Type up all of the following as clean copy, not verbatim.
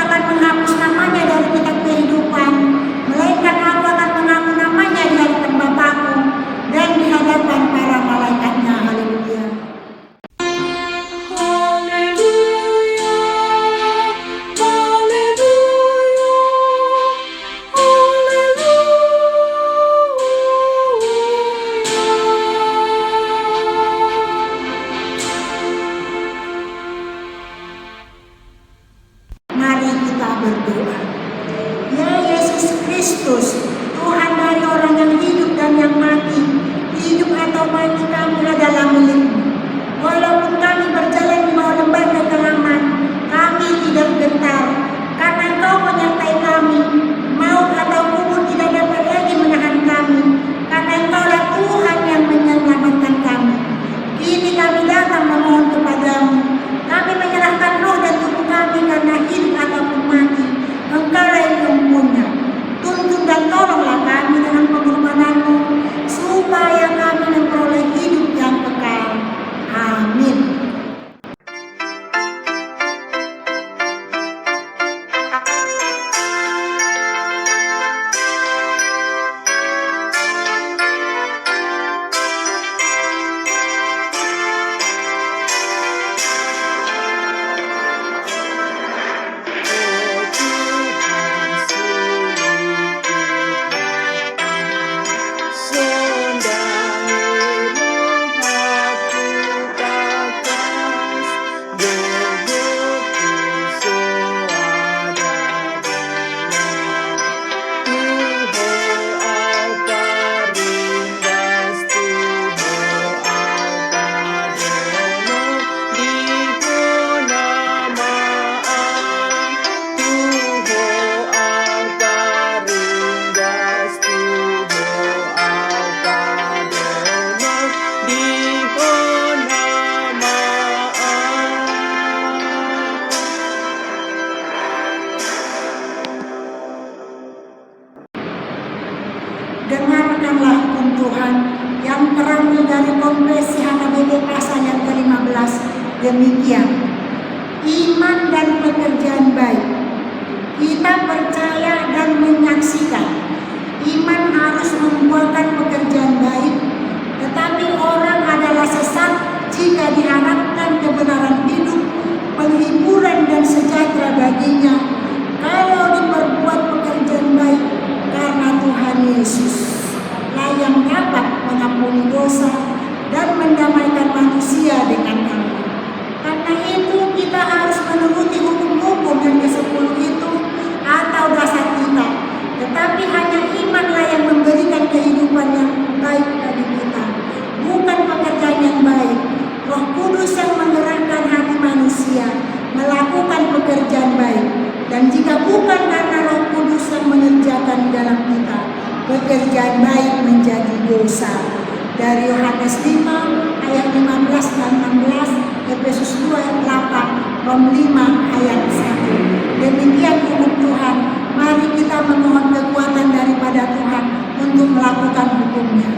akan menghapus namanya dari kitab kehidupan, melainkan aku akan mengaku namanya di hadapan Bapakku dan di hadapan para malaikatnya. Haleluya. Mari kita berdoa. Ya Yesus Kristus, Tuhan dari orang yang hidup dan yang mati, hidup atau mati kami adalah milik-Mu. Walaupun kami berjalan di bawah lembah kegelapan, kami tidak gentar, karena Engkau menyertai kami. Maut atau kubur tidak dapat lagi menahan kami, karena Engkaulah Tuhan yang menyelamatkan kami. Kini kami datang memohon kepadamu. Kami menyerahkan roh dan tubuh kami karena hidup ataupun mati. Engkaulah yang mempunyai. Tuntun dan tolonglah kami dengan pengorbanan-Mu, supaya kami memperoleh hidup yang kekal. Amin. Dengarkanlah Tuhan yang terambil dari Konferensi HKBP pasal yang ke-15. Demikian, iman dan pekerjaan baik. Kita percaya dan menyaksikan iman harus membuahkan pekerjaan baik, tetapi orang adalah sesat jika diharapkan kebenaran hidup, penghiburan dan sejahtera baginya kalau diperbuat pekerjaan baik, karena Tuhan Yesus lah yang dapat mengampuni dosa dan mendamaikan manusia dengan Allah. Karena itu kita harus menuruti hukum-hukum yang ke-10 itu atau dasar kita. Tetapi hanya imanlah yang memberikan kehidupan yang baik bagi kita, bukan pekerjaan yang baik. Roh Kudus yang menggerakkan hati manusia melakukan pekerjaan baik. Dan jika bukan karena Roh Kudus yang mengerjakan di dalam kita, pekerjaan baik menjadi dosa. Dari Yohanes 5 ayat 15 dan 16, Efesus 2 ayat 8, Rom 5 ayat 1. Demikian hukum Tuhan. Mari kita memohon kekuatan daripada Tuhan untuk melakukan hukumnya.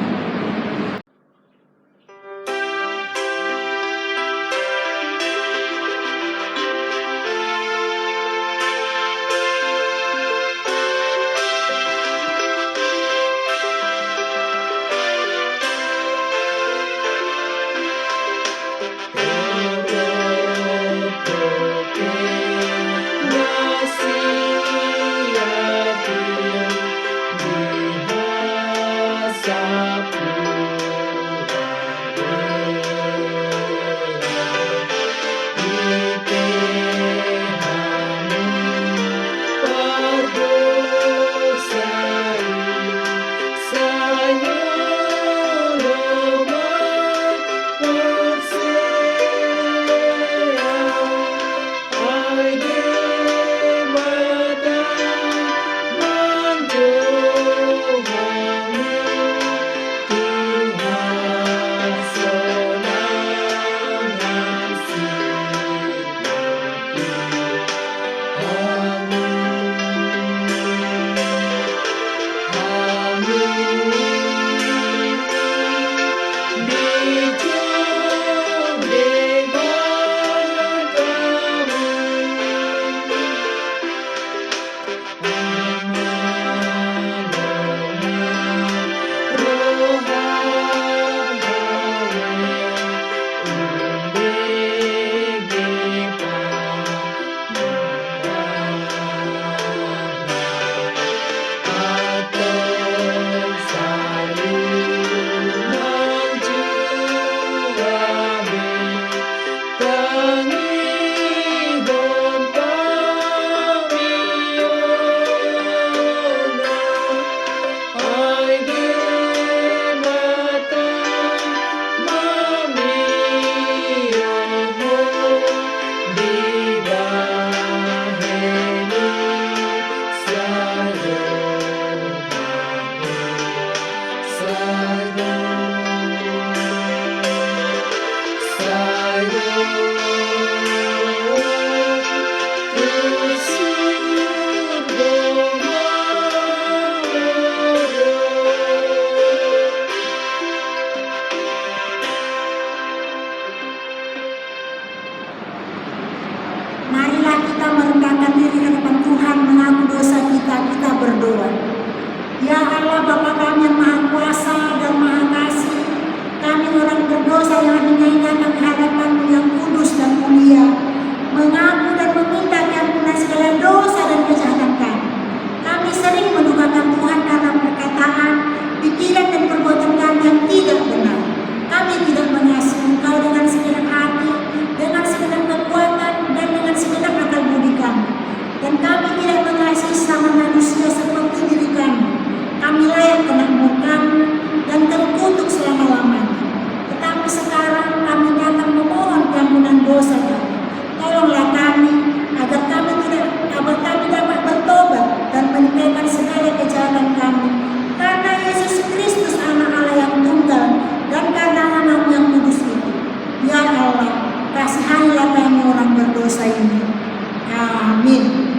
Amin.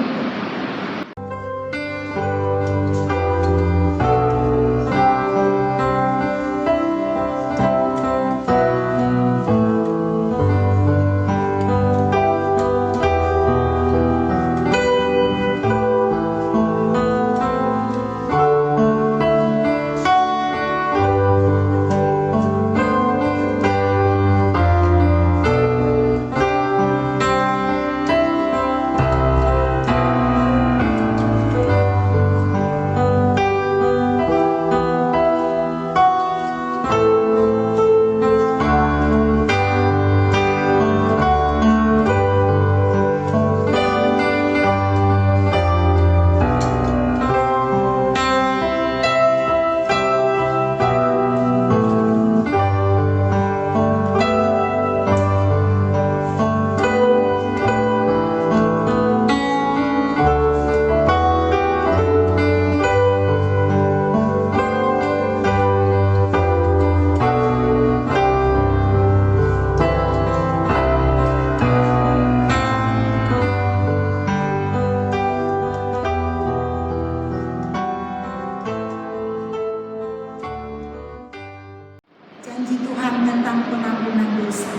Janji Tuhan tentang pengampunan dosa.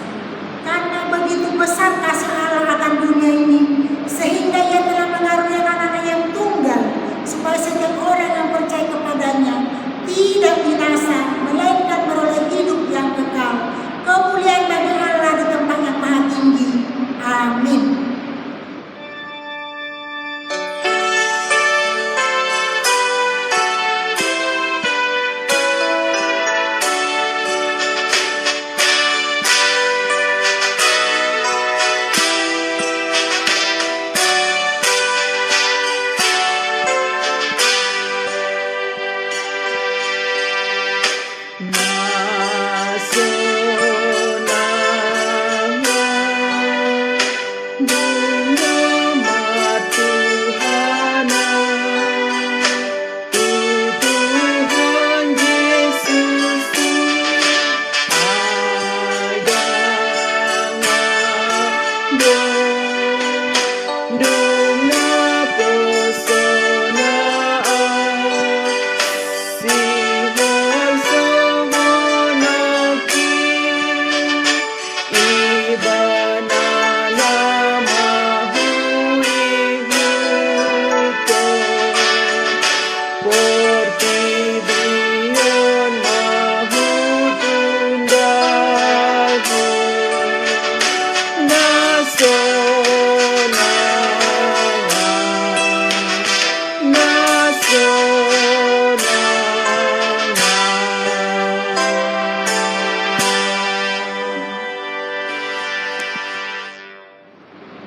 Karena begitu besar kasih Allah akan dunia ini, sehingga Ia telah mengaruniakan Anak yang tunggal, supaya setiap orang yang percaya kepadanya tidak binasa, melainkan beroleh hidup yang kekal. Kemuliaan bagi Allah di tempat yang maha tinggi. Amin.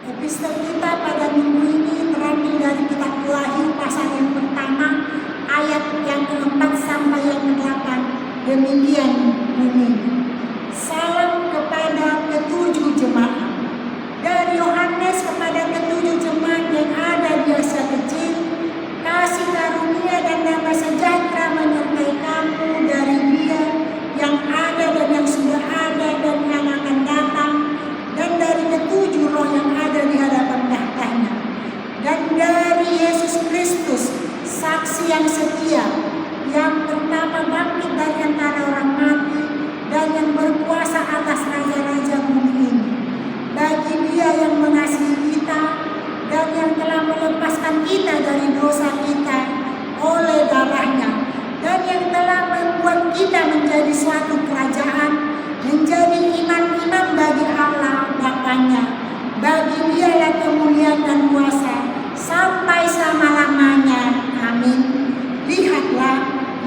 Epistel kita pada minggu ini terambil dari kitab Wahyu pasal yang pertama ayat yang ke-4 sampai yang ke-8. Demikian bunyinya. Salam kepada ketujuh jemaat. Dari Yohanes kepada ketujuh jemaat yang ada di Asia Kecil, kasih karunia dan damai sejahtera menyertai kamu dari Dia yang ada dan yang sudah ada dan yang akan datang, dan dari ketujuh roh yang ada di hadapan tahtanya, dan dari Yesus Kristus, saksi yang setia, yang pertama bangkit dari antara orang mati dan yang berkuasa atas raja-raja bumi ini. Bagi Dia yang mengasihi kita dan yang telah melepaskan kita dari dosa kita oleh darahnya, dan yang telah membuat kita menjadi suatu kerajaan, menjadi imam-imam bagi Allah Bapanya. Bagi Dialah kemuliaan dan kuasa sampai selama-lamanya. Amin. Lihatlah,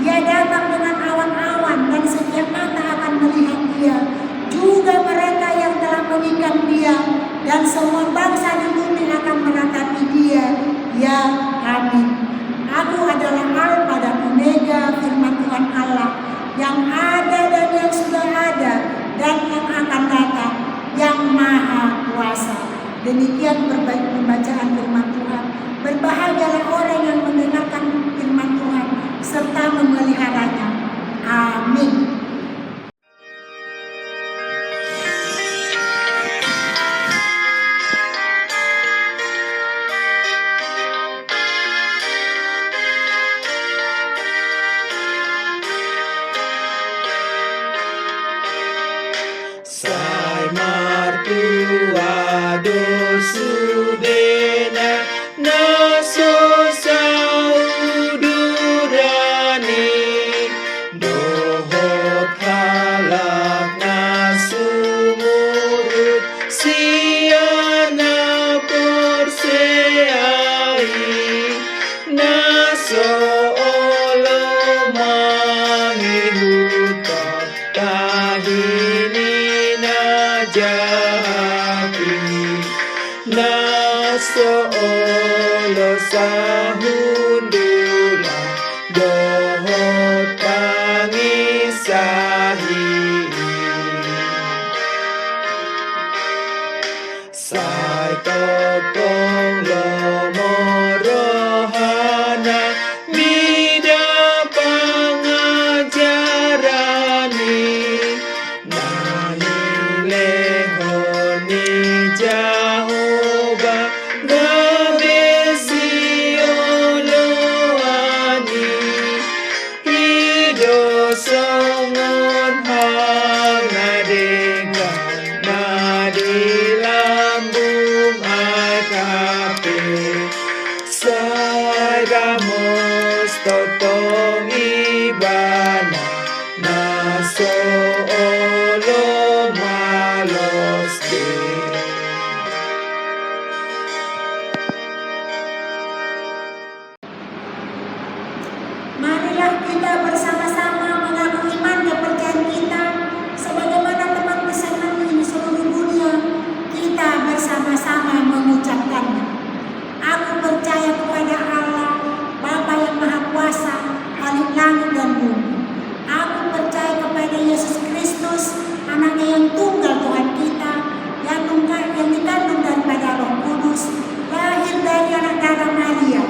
Ia datang dengan awan-awan, dan setiap mata akan melihat Dia, juga mereka yang telah mengikat Dia, dan semua bangsa di bumi akan meratapi Dia. Ya, amin. Aku adalah Alfa dan Omega, firman Tuhan Allah, yang ada dan yang sudah ada dan yang akan datang, yang maha kuasa. Demikian pembacaan firman Tuhan. Berbahagialah orang yang mendengarkan firman Tuhan serta memeliharanya. Amin. naso saudurani dohot halak nasumurut siana perseai naso olo mangihuta tahini najaki naso olo sahundula dohot pangisahi sai topong lomo rohana mida pangajarani nani lehoni Jehovah gabesi oloani hido songon hang nadegan nadilambung akape sai ramos totong ibana naso olo malos de. Marilah kita bersama-sama mengaku iman dan percayaan kita sebagaimana teman pesanan ini seluruh dunia. Kita bersama-sama mengucapkannya. Aku percaya kepada Allah, Bapa yang Maha Kuasa, Khalik langit dan bumi. Aku percaya kepada Yesus Kristus, Anaknya yang tunggal Tuhan kita, yang dikandung daripada Roh Kudus, lahir dari anak darah Maria,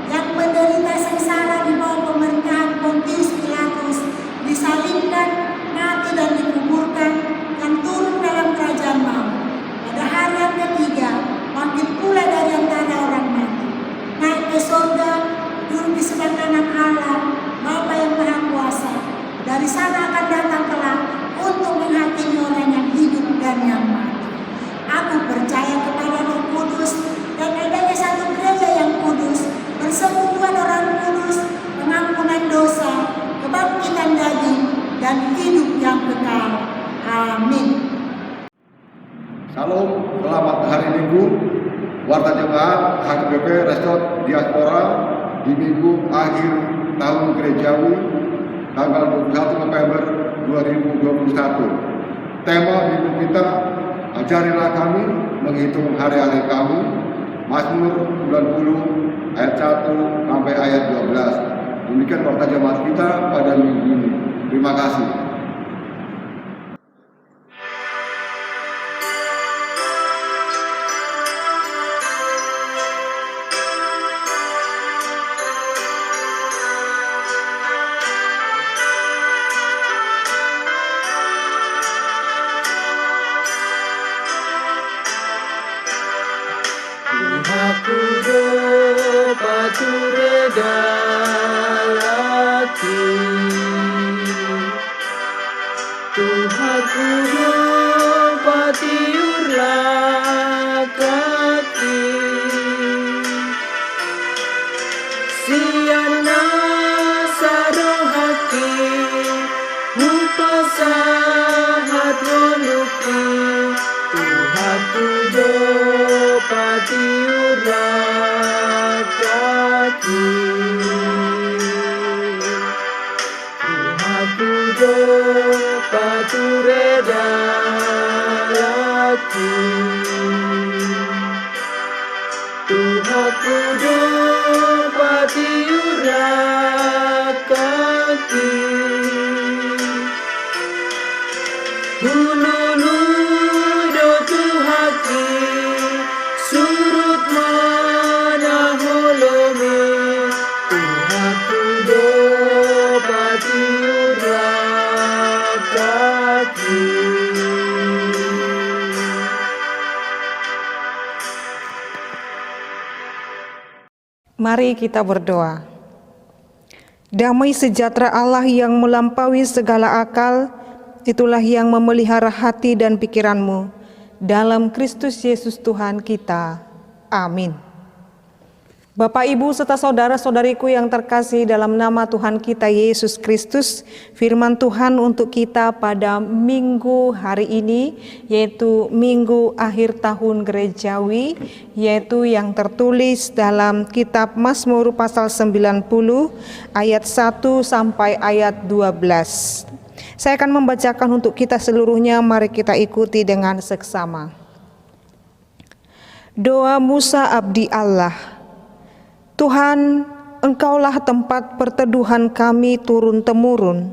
yang menderita sengsara di bawah pemerintahan Pontius Pilatus, disalibkan, mati dan dikuburkan, yang turun dalam kerajaan maut. Pada hari yang ketiga, bangkit pula dari antara orang mati, naik ke surga, duduk di sebelah kanan Allah, Bapa yang Maha Kuasa. Dari sana akan datang kelak untuk menghakimi orang yang hidup dan yang mati. Aku percaya kepada Roh Kudus dan adanya satu gereja yang kudus, persekutuan orang kudus, pengampunan dosa, kebangkitan daging, dan hidup yang kekal. Amin. Salam, selamat hari Minggu. Warta Jemaat HKBP Resort Diaspora di minggu akhir tahun gerejawi tanggal 21 November 2021. Tema minggu kita, ajarilah kami menghitung hari-hari kami. Mazmur 90 ayat 1 sampai ayat 12. Demikian warta jemaat kita pada minggu ini. Terima kasih. Aku dapat redalaki, Tuhanku dapat tiurlah kaki, siana sarohaki, mupasahat waluki, Tuhanku dapat tiurlah kaki, Tuhanku dapat redalaki, Tuhanku dapat tiurlah kaki, hululu do Tuhaki, surut mana holomi, Tuhanku dapat tiurlah kaki. Mari kita berdoa. Damai sejahtera Allah yang melampaui segala akal, itulah yang memelihara hati dan pikiranmu. Dalam Kristus Yesus Tuhan kita. Amin. Bapak, Ibu, serta saudara-saudariku yang terkasih dalam nama Tuhan kita Yesus Kristus, firman Tuhan untuk kita pada minggu hari ini, yaitu minggu akhir tahun gerejawi, yaitu yang tertulis dalam kitab Mazmur pasal 90 ayat 1 sampai ayat 12. Saya akan membacakan untuk kita seluruhnya, mari kita ikuti dengan seksama. Doa Musa abdi Allah. Tuhan, Engkaulah tempat perteduhan kami turun-temurun.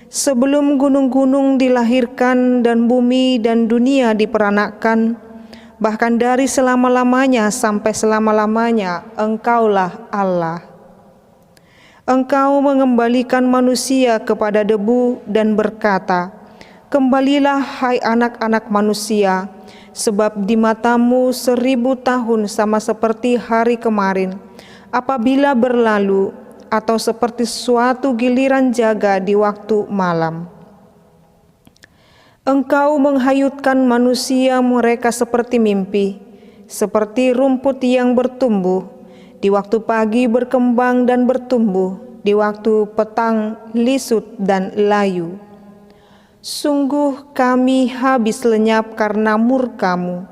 Sebelum gunung-gunung dilahirkan dan bumi dan dunia diperanakkan, bahkan dari selama-lamanya sampai selama-lamanya, Engkaulah Allah. Engkau mengembalikan manusia kepada debu dan berkata, "Kembalilah hai anak-anak manusia, sebab di matamu 1000 tahun sama seperti hari kemarin, apabila berlalu, atau seperti suatu giliran jaga di waktu malam." Engkau menghayutkan manusia mereka seperti mimpi, seperti rumput yang bertumbuh, di waktu pagi berkembang dan bertumbuh, di waktu petang lisut dan layu. Sungguh kami habis lenyap karena murka-Mu,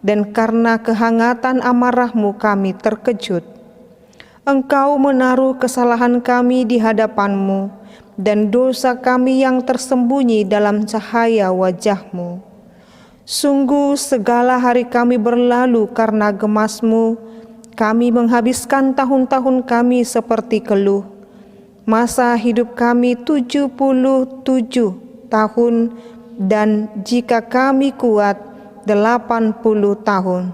dan karena kehangatan amarah-Mu kami terkejut. Engkau menaruh kesalahan kami di hadapan-Mu, dan dosa kami yang tersembunyi dalam cahaya wajah-Mu. Sungguh segala hari kami berlalu karena gemas-Mu, kami menghabiskan tahun-tahun kami seperti keluh. Masa hidup kami 77 tahun, dan jika kami kuat 80 tahun.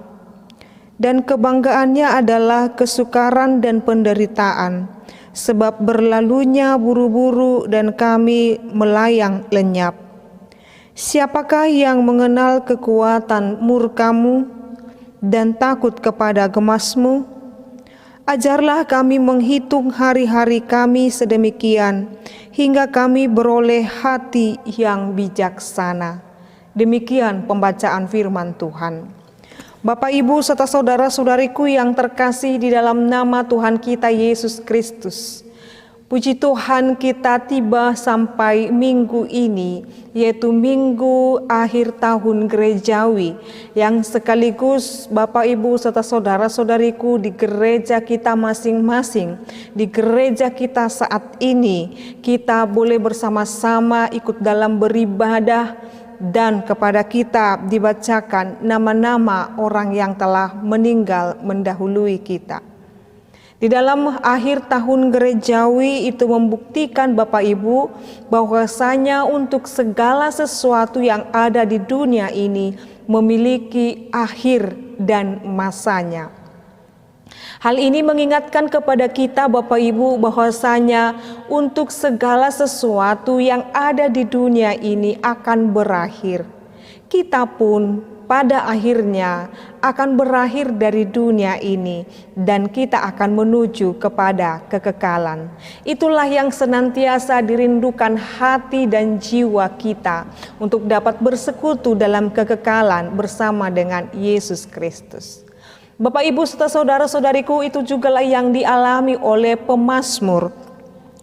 Dan kebanggaannya adalah kesukaran dan penderitaan, sebab berlalunya buru-buru dan kami melayang lenyap. Siapakah yang mengenal kekuatan murka-Mu dan takut kepada gemas-Mu? Ajarlah kami menghitung hari-hari kami sedemikian, hingga kami beroleh hati yang bijaksana. Demikian pembacaan firman Tuhan. Bapak, Ibu, serta saudara-saudariku yang terkasih di dalam nama Tuhan kita Yesus Kristus. Puji Tuhan, kita tiba sampai minggu ini, yaitu minggu akhir tahun gerejawi, yang sekaligus Bapak, Ibu, serta saudara-saudariku di gereja kita masing-masing, di gereja kita saat ini, kita boleh bersama-sama ikut dalam beribadah, dan kepada kita dibacakan nama-nama orang yang telah meninggal mendahului kita. Di dalam akhir tahun gerejawi itu membuktikan Bapak Ibu bahwasanya untuk segala sesuatu yang ada di dunia ini memiliki akhir dan masanya. Hal ini mengingatkan kepada kita Bapak Ibu bahwasanya untuk segala sesuatu yang ada di dunia ini akan berakhir. Kita pun pada akhirnya akan berakhir dari dunia ini dan kita akan menuju kepada kekekalan. Itulah yang senantiasa dirindukan hati dan jiwa kita untuk dapat bersekutu dalam kekekalan bersama dengan Yesus Kristus. Bapak, Ibu, serta saudara-saudariku, itu jugalah yang dialami oleh pemazmur.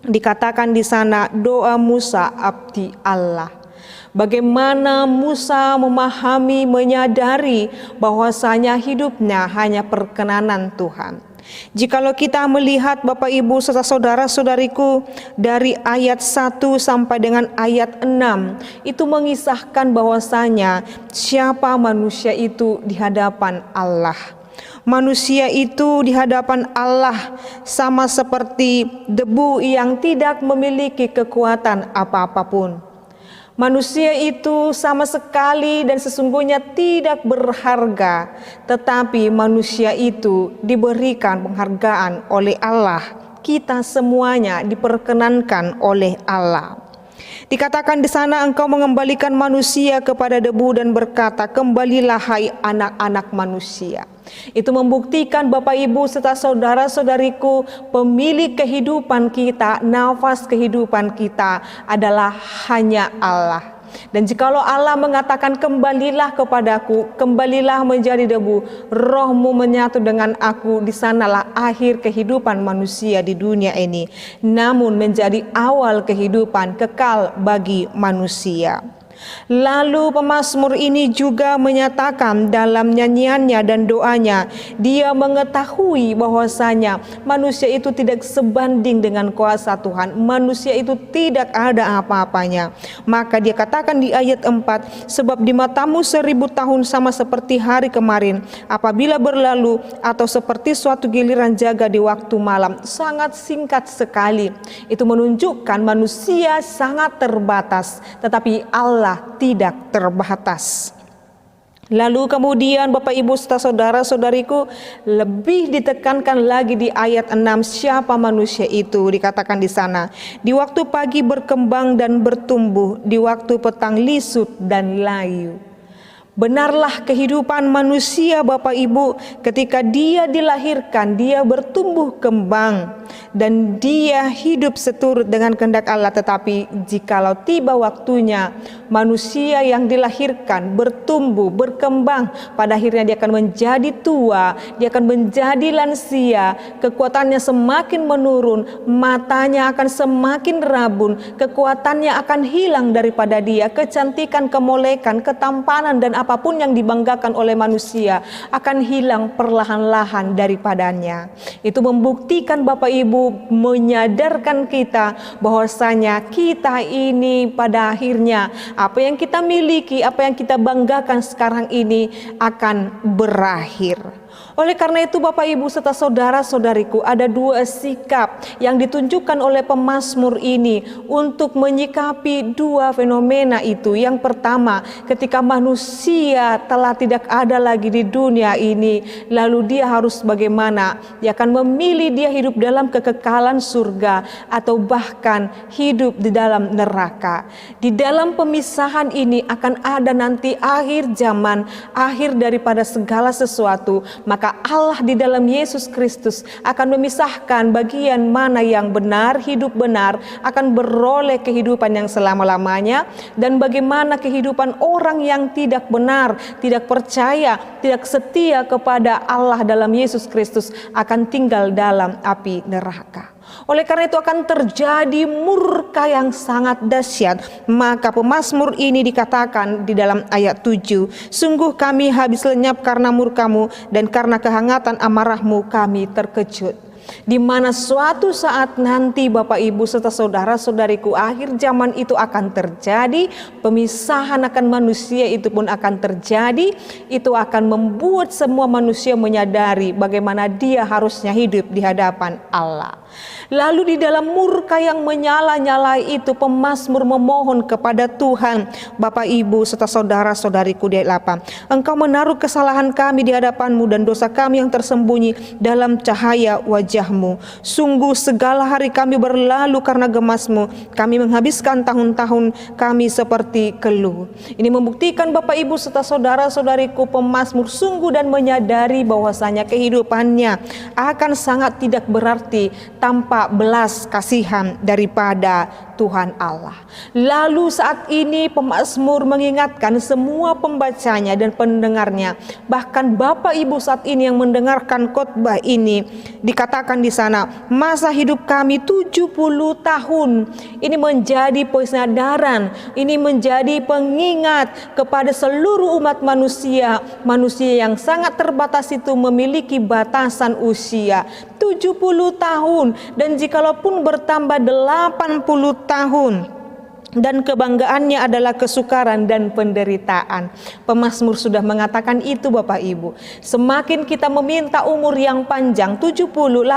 Dikatakan di sana doa Musa abdi Allah. Bagaimana Musa memahami, menyadari bahwasanya hidupnya hanya perkenanan Tuhan. Jikalau kita melihat Bapak, Ibu, serta saudara-saudariku dari ayat 1 sampai dengan ayat 6, itu mengisahkan bahwasanya siapa manusia itu di hadapan Allah. Manusia itu di hadapan Allah sama seperti debu yang tidak memiliki kekuatan apa-apapun. Manusia itu sama sekali dan sesungguhnya tidak berharga, tetapi manusia itu diberikan penghargaan oleh Allah. Kita semuanya diperkenankan oleh Allah. Dikatakan di sana, Engkau mengembalikan manusia kepada debu dan berkata, "Kembalilah hai anak-anak manusia." Itu membuktikan Bapak, Ibu, serta saudara-saudariku, pemilik kehidupan kita, nafas kehidupan kita adalah hanya Allah. Dan jikalau Allah mengatakan kembalilah kepadaku, kembalilah menjadi debu, rohmu menyatu dengan aku, di sanalah akhir kehidupan manusia di dunia ini, namun menjadi awal kehidupan kekal bagi manusia. Lalu pemazmur ini juga menyatakan dalam nyanyiannya dan doanya, dia mengetahui bahwasanya manusia itu tidak sebanding dengan kuasa Tuhan, manusia itu tidak ada apa-apanya. Maka dia katakan di ayat 4, sebab di matamu 1000 tahun sama seperti hari kemarin apabila berlalu, atau seperti suatu giliran jaga di waktu malam. Sangat singkat sekali. Itu menunjukkan manusia sangat terbatas, tetapi Allah tidak terbatas. Lalu kemudian Bapak Ibu serta saudara-saudariku, lebih ditekankan lagi di ayat 6, siapa manusia itu? Dikatakan di sana, di waktu pagi berkembang dan bertumbuh, di waktu petang lisut dan layu. Benarlah kehidupan manusia Bapak Ibu, ketika dia dilahirkan, dia bertumbuh kembang dan dia hidup seturut dengan kehendak Allah. Tetapi jikalau tiba waktunya, manusia yang dilahirkan bertumbuh, berkembang, pada akhirnya dia akan menjadi tua, dia akan menjadi lansia, kekuatannya semakin menurun, matanya akan semakin rabun, kekuatannya akan hilang daripada dia, kecantikan, kemolekan, ketampanan dan apapun yang dibanggakan oleh manusia akan hilang perlahan-lahan daripadanya. Itu membuktikan Bapak Ibu, menyadarkan kita bahwasanya kita ini pada akhirnya apa yang kita miliki, apa yang kita banggakan sekarang ini akan berakhir. Oleh karena itu Bapak Ibu serta saudara-saudariku, ada dua sikap yang ditunjukkan oleh pemazmur ini untuk menyikapi dua fenomena itu. Yang pertama, ketika manusia telah tidak ada lagi di dunia ini, lalu dia harus bagaimana? Dia akan memilih dia hidup dalam kekekalan surga atau bahkan hidup di dalam neraka. Di dalam pemisahan ini akan ada nanti akhir zaman, akhir daripada segala sesuatu. Maka Allah di dalam Yesus Kristus akan memisahkan bagian mana yang benar, hidup benar, akan beroleh kehidupan yang selama-lamanya, dan bagaimana kehidupan orang yang tidak benar, tidak percaya, tidak setia kepada Allah dalam Yesus Kristus akan tinggal dalam api neraka. Oleh karena itu akan terjadi murka yang sangat dahsyat. Maka pemazmur ini dikatakan di dalam ayat 7, sungguh kami habis lenyap karena murkamu, dan karena kehangatan amarahmu kami terkejut. Di mana suatu saat nanti Bapak Ibu serta saudara-saudariku, akhir zaman itu akan terjadi, pemisahan akan manusia itu pun akan terjadi. Itu akan membuat semua manusia menyadari bagaimana dia harusnya hidup di hadapan Allah. Lalu di dalam murka yang menyala-nyala itu, pemazmur memohon kepada Tuhan. Bapak Ibu serta saudara-saudariku di ayat 8, Engkau menaruh kesalahan kami di hadapan-Mu dan dosa kami yang tersembunyi dalam cahaya wajah-Mu. Sungguh segala hari kami berlalu karena gemas-Mu, kami menghabiskan tahun-tahun kami seperti keluh. Ini membuktikan Bapak Ibu serta saudara-saudariku, pemazmur sungguh dan menyadari bahwasanya kehidupannya akan sangat tidak berarti tanpa belas kasihan daripada Tuhan Allah. Lalu saat ini pemazmur mengingatkan semua pembacanya dan pendengarnya, bahkan Bapak Ibu saat ini yang mendengarkan khotbah ini, dikatakan di sana, masa hidup kami 70 tahun. Ini menjadi pesadaran, ini menjadi pengingat kepada seluruh umat manusia. Manusia yang sangat terbatas itu memiliki batasan usia 70 tahun, dan jikalaupun bertambah 80 tahun, dan kebanggaannya adalah kesukaran dan penderitaan. Pemazmur sudah mengatakan itu Bapak Ibu. Semakin kita meminta umur yang panjang 70, 80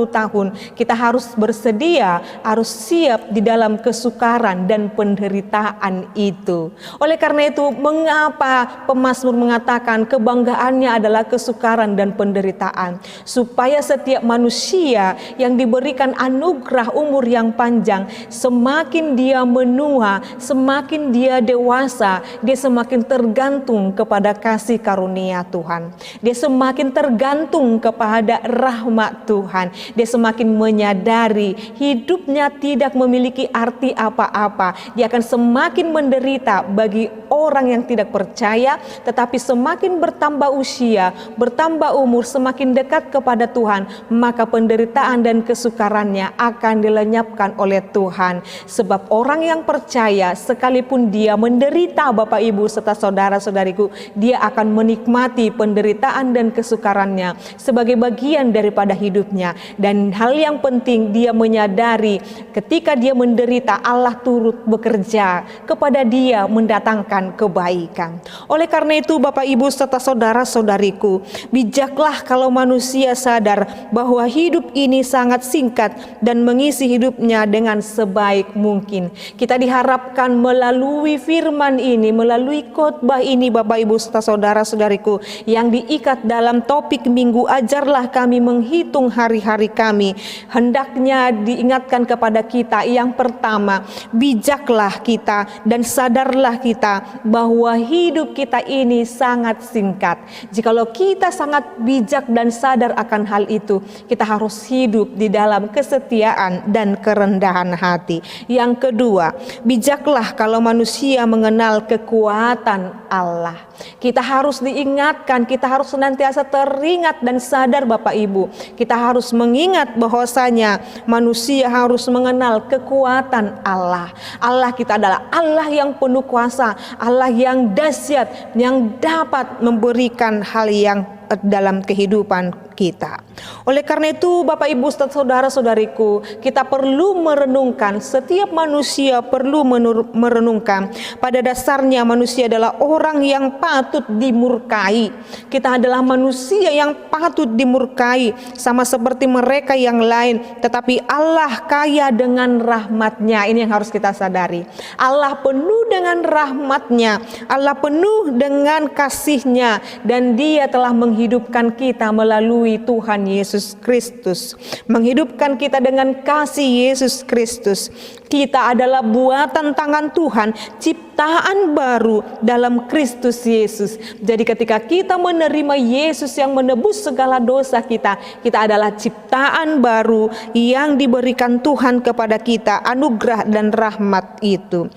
tahun, kita harus bersedia, harus siap di dalam kesukaran dan penderitaan itu. Oleh karena itu, mengapa pemazmur mengatakan kebanggaannya adalah kesukaran dan penderitaan? Supaya setiap manusia yang diberikan anugerah umur yang panjang, semakin dia menua, semakin dia dewasa, dia semakin tergantung kepada kasih karunia Tuhan. Dia semakin tergantung kepada rahmat Tuhan. Dia semakin menyadari hidupnya tidak memiliki arti apa-apa. Dia akan semakin menderita bagi orang yang tidak percaya, tetapi semakin bertambah usia, bertambah umur, semakin dekat kepada Tuhan, maka penderitaan dan kesukarannya akan dilenyapkan oleh Tuhan. Sebab orang yang percaya, sekalipun dia menderita, Bapak Ibu serta saudara-saudariku, dia akan menikmati penderitaan dan kesukarannya sebagai bagian daripada hidupnya. Dan hal yang penting, dia menyadari ketika dia menderita, Allah turut bekerja kepada dia mendatangkan kebaikan. Oleh karena itu, Bapak Ibu serta saudara-saudariku, bijaklah kalau manusia sadar bahwa hidup ini sangat singkat dan mengisi hidupnya dengan sebaik mungkin. Kita diharapkan melalui firman ini, melalui khotbah ini, Bapak Ibu serta saudara-saudariku, yang diikat dalam topik minggu ajarlah kami menghitung hari-hari kami, hendaknya diingatkan kepada kita yang pertama, bijaklah kita dan sadarlah kita bahwa hidup kita ini sangat singkat. Jikalau kita sangat bijak dan sadar akan hal itu, kita harus hidup di dalam kesetiaan dan kerendahan hati. Yang kedua, bijaklah kalau manusia mengenal kekuatan Allah. Kita harus diingatkan, kita harus senantiasa teringat dan sadar, Bapak Ibu. Kita harus mengingat bahwasanya manusia harus mengenal kekuatan Allah. Allah kita adalah Allah yang penuh kuasa, Allah yang dahsyat, yang dapat memberikan hal yang dalam kehidupan kita. Oleh karena itu, Bapak Ibu saudara-saudariku, kita perlu merenungkan, setiap manusia perlu merenungkan, pada dasarnya manusia adalah orang yang patut dimurkai. Kita adalah manusia yang patut dimurkai sama seperti mereka yang lain, tetapi Allah kaya dengan rahmat-Nya. Ini yang harus kita sadari. Allah penuh dengan rahmat-Nya, Allah penuh dengan kasih-Nya, dan Dia telah menghidupkan kita melalui Tuhan Yesus Kristus, menghidupkan kita dengan kasih Yesus Kristus. Kita adalah buatan tangan Tuhan, ciptaan baru dalam Kristus Yesus. Jadi ketika kita menerima Yesus yang menebus segala dosa kita, kita adalah ciptaan baru yang diberikan Tuhan kepada kita, anugerah dan rahmat itu.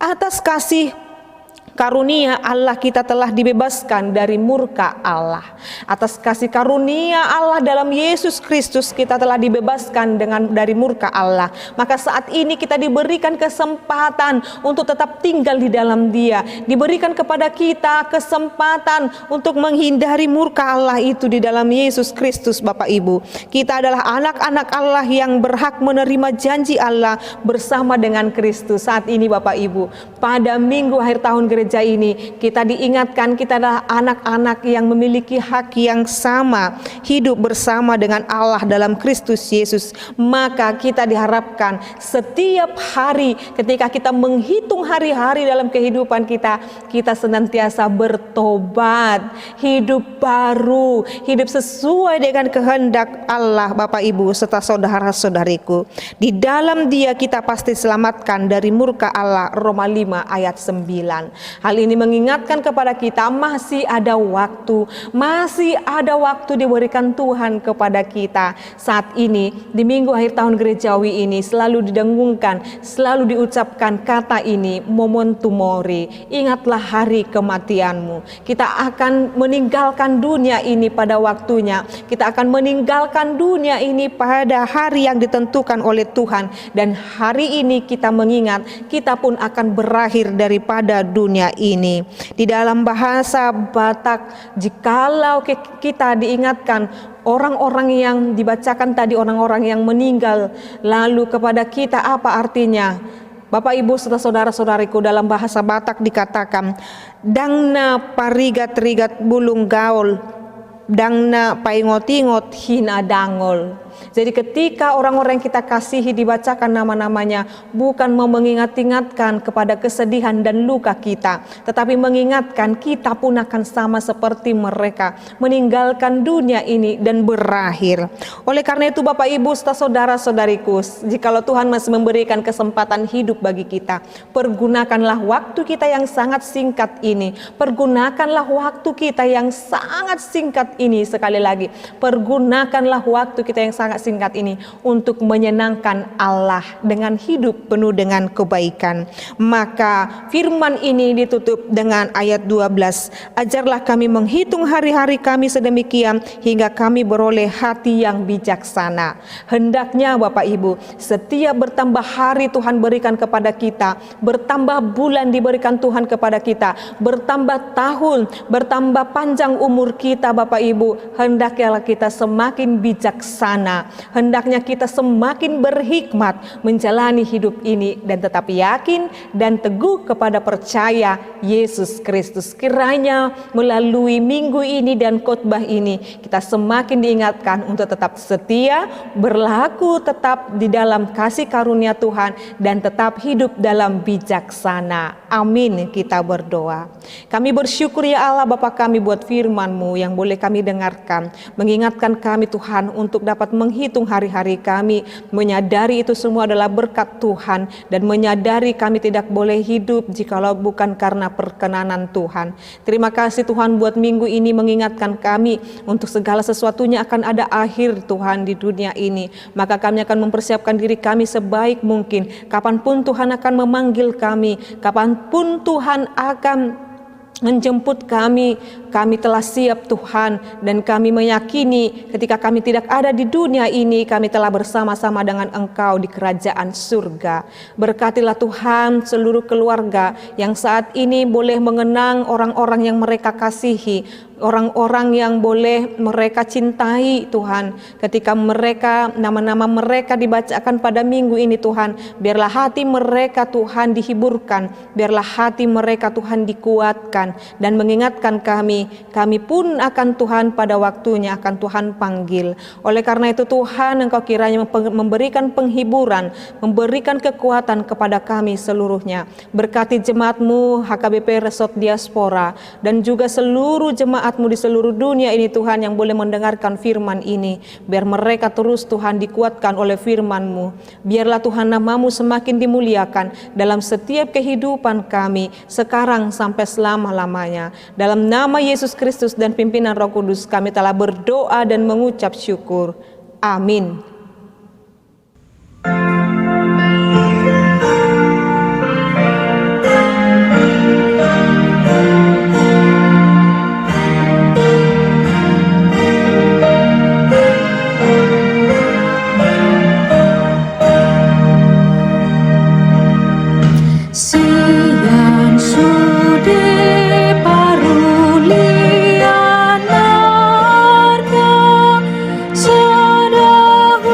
Atas kasih karunia Allah kita telah dibebaskan dari murka Allah. Atas kasih karunia Allah dalam Yesus Kristus kita telah dibebaskan dari murka Allah. Maka saat ini kita diberikan kesempatan untuk tetap tinggal di dalam Dia. Diberikan kepada kita kesempatan untuk menghindari murka Allah itu di dalam Yesus Kristus, Bapak Ibu. Kita adalah anak-anak Allah yang berhak menerima janji Allah bersama dengan Kristus. Saat ini Bapak Ibu, pada minggu akhir tahun gereja ini kita diingatkan kita adalah anak-anak yang memiliki hak yang sama, hidup bersama dengan Allah dalam Kristus Yesus. Maka kita diharapkan setiap hari ketika kita menghitung hari-hari dalam kehidupan kita, kita senantiasa bertobat, hidup baru, hidup sesuai dengan kehendak Allah, Bapak Ibu serta saudara-saudariku. Di dalam Dia kita pasti selamatkan dari murka Allah, Roma 5 ayat 9. Hal ini mengingatkan kepada kita masih ada waktu diberikan Tuhan kepada kita. Saat ini di minggu akhir tahun gerejawi ini selalu didengungkan, selalu diucapkan kata ini, memento mori, ingatlah hari kematianmu. Kita akan meninggalkan dunia ini pada waktunya. Kita akan meninggalkan dunia ini pada hari yang ditentukan oleh Tuhan, dan hari ini kita mengingat kita pun akan berakhir daripada dunia ini. Di dalam bahasa Batak, jikalau kita diingatkan orang-orang yang dibacakan tadi, orang-orang yang meninggal, lalu kepada kita apa artinya? Bapak Ibu serta saudara-saudariku, dalam bahasa Batak dikatakan, dangna parigat-rigat bulung gaul, dangna paingot-ingot hina dangol. Jadi ketika orang-orang yang kita kasihi dibacakan nama-namanya, bukan mau mengingat-ingatkan kepada kesedihan dan luka kita, tetapi mengingatkan kita pun akan sama seperti mereka, meninggalkan dunia ini dan berakhir. Oleh karena itu Bapak Ibu serta saudara-saudariku, jikalau Tuhan masih memberikan kesempatan hidup bagi kita, pergunakanlah waktu kita yang sangat singkat ini. Pergunakanlah waktu kita yang sangat singkat ini, sekali lagi, pergunakanlah waktu kita yang sangat singkat ini untuk menyenangkan Allah dengan hidup penuh dengan kebaikan. Maka firman ini ditutup dengan ayat 12. Ajarlah kami menghitung hari-hari kami sedemikian hingga kami beroleh hati yang bijaksana. Hendaknya Bapak Ibu, setiap bertambah hari Tuhan berikan kepada kita, bertambah bulan diberikan Tuhan kepada kita, bertambah tahun, bertambah panjang umur kita Bapak Ibu, hendaknya kita semakin bijaksana, hendaknya kita semakin berhikmat menjalani hidup ini dan tetap yakin dan teguh kepada percaya Yesus Kristus. Kiranya melalui minggu ini dan khotbah ini kita semakin diingatkan untuk tetap setia, berlaku tetap di dalam kasih karunia Tuhan dan tetap hidup dalam bijaksana. Amin, kita berdoa. Kami bersyukur ya Allah Bapa kami buat firman-Mu yang boleh kami dengarkan, mengingatkan kami Tuhan untuk dapat menghitung hari-hari kami, menyadari itu semua adalah berkat Tuhan, dan menyadari kami tidak boleh hidup jikalau bukan karena perkenanan Tuhan. Terima kasih Tuhan buat minggu ini mengingatkan kami untuk segala sesuatunya akan ada akhir Tuhan di dunia ini. Maka kami akan mempersiapkan diri kami sebaik mungkin. Kapanpun Tuhan akan memanggil kami, kapanpun Tuhan akan menjemput kami telah siap Tuhan, dan kami meyakini ketika kami tidak ada di dunia ini, kami telah bersama-sama dengan Engkau di kerajaan surga. Berkatilah Tuhan seluruh keluarga yang saat ini boleh mengenang orang-orang yang mereka kasihi, orang-orang yang boleh mereka cintai Tuhan. Ketika mereka, nama-nama mereka dibacakan pada minggu ini Tuhan, biarlah hati mereka Tuhan dihiburkan, biarlah hati mereka Tuhan dikuatkan dan mengingatkan kami pun akan Tuhan pada waktunya akan Tuhan panggil. Oleh karena itu Tuhan, Engkau kiranya memberikan penghiburan, memberikan kekuatan kepada kami seluruhnya. Berkati jemaat-Mu HKBP Resort Diaspora dan juga seluruh jemaat-Mu di seluruh dunia ini Tuhan yang boleh mendengarkan firman ini. Biar mereka terus Tuhan dikuatkan oleh firman-Mu. Biarlah Tuhan nama-Mu semakin dimuliakan dalam setiap kehidupan kami sekarang sampai selama-lamanya. Dalam nama Yesus Kristus dan pimpinan Roh Kudus kami telah berdoa dan mengucap syukur. Amin. Siang sude parulian harga, sedahulu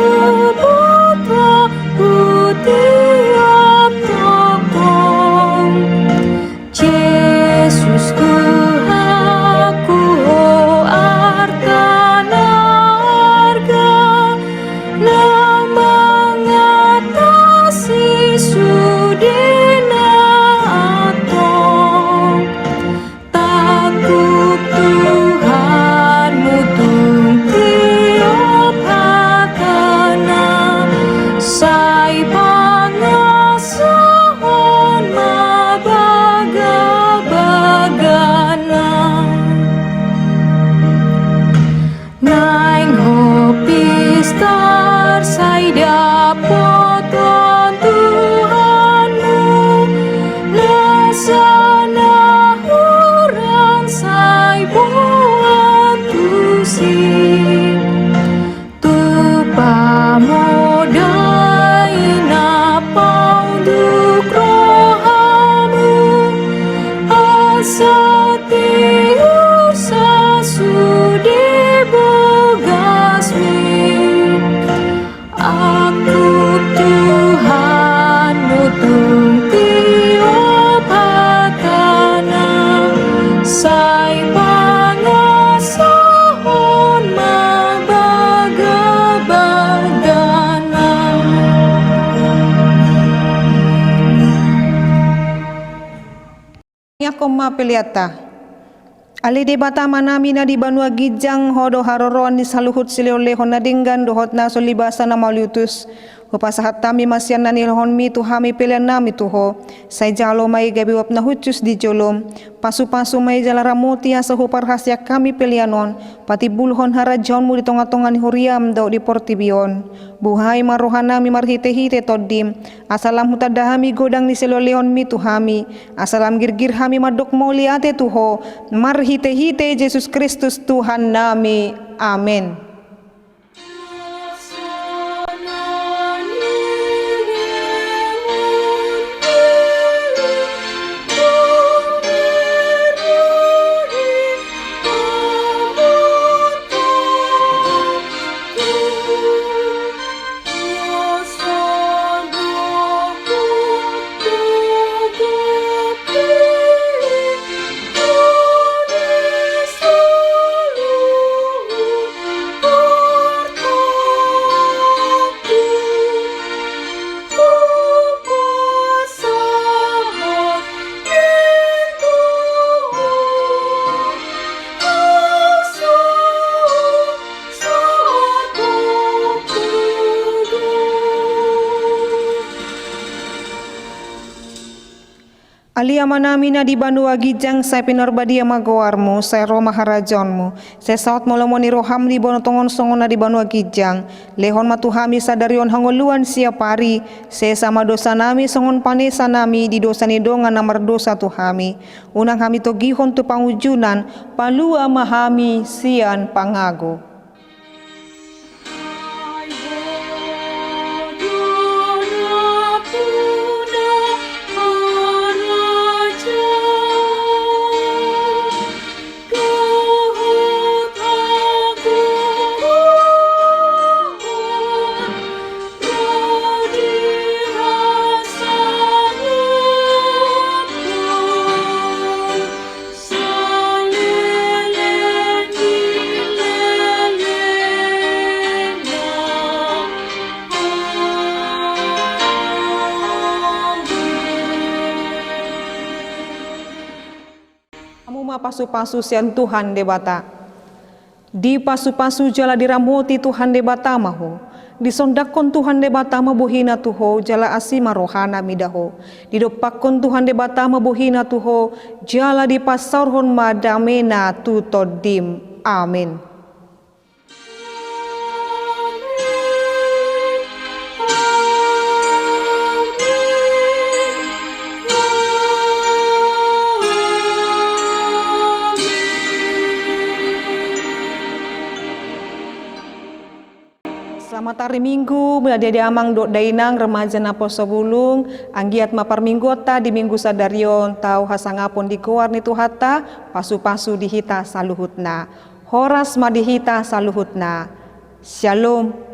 Roma peliata. Ali debata manami na di banua gijang hodo haroron ni saluhut silolehon na dinggan dohot na solibasa na mauliutus. Hupasahat tami masyan na nilhon mi tuhami pilihan nami tuho. Say jalo may gabiwap na hucus di jolom. Pasu-pasu may jalaramoti asa huparhasya kami pilihanon. Pati bulhon harajon mo di tonga-tonga ni huriam daw di portibion. Buhay marohan nami marhite-hite todim. Asalam hutadahami godang ni silolehon mi tuhami. Asalam girgir hami madok mauli ate tuho. Marhite-hite Jesus Kristus Tuhan nami. Amin. Aliama nami na di banua gijang say pinarbadia magawarmo say Roma harajonmo say saot molomoni roham di bono tongon songon na di banua gijang lehon matuhami sadarion hangoluan sia pari say sama dosa nami songon panesa nami di dosa ni dongan namar dosa tuhami unang hami to gihon tu pangujunan palua mahami sian pangago. Pasu-pasu sian Tuhan debata. Di pasu-pasu jala diramoti Tuhan debata maho. Disondakon Tuhan debata mabuhina tuho jala asima rohana midaho. Didopakon Tuhan debata mabuhina tuho jala di pasarhon madamena tutodim. Amin. Selamat hari Minggu, berada di amang dok dainang remaja napo sebulung, anggiat mapar minggota di minggu sadarion, tau hasangapon di kuar ni tuhata, pasu-pasu dihita saluhutna, horas madihita saluhutna. Shalom.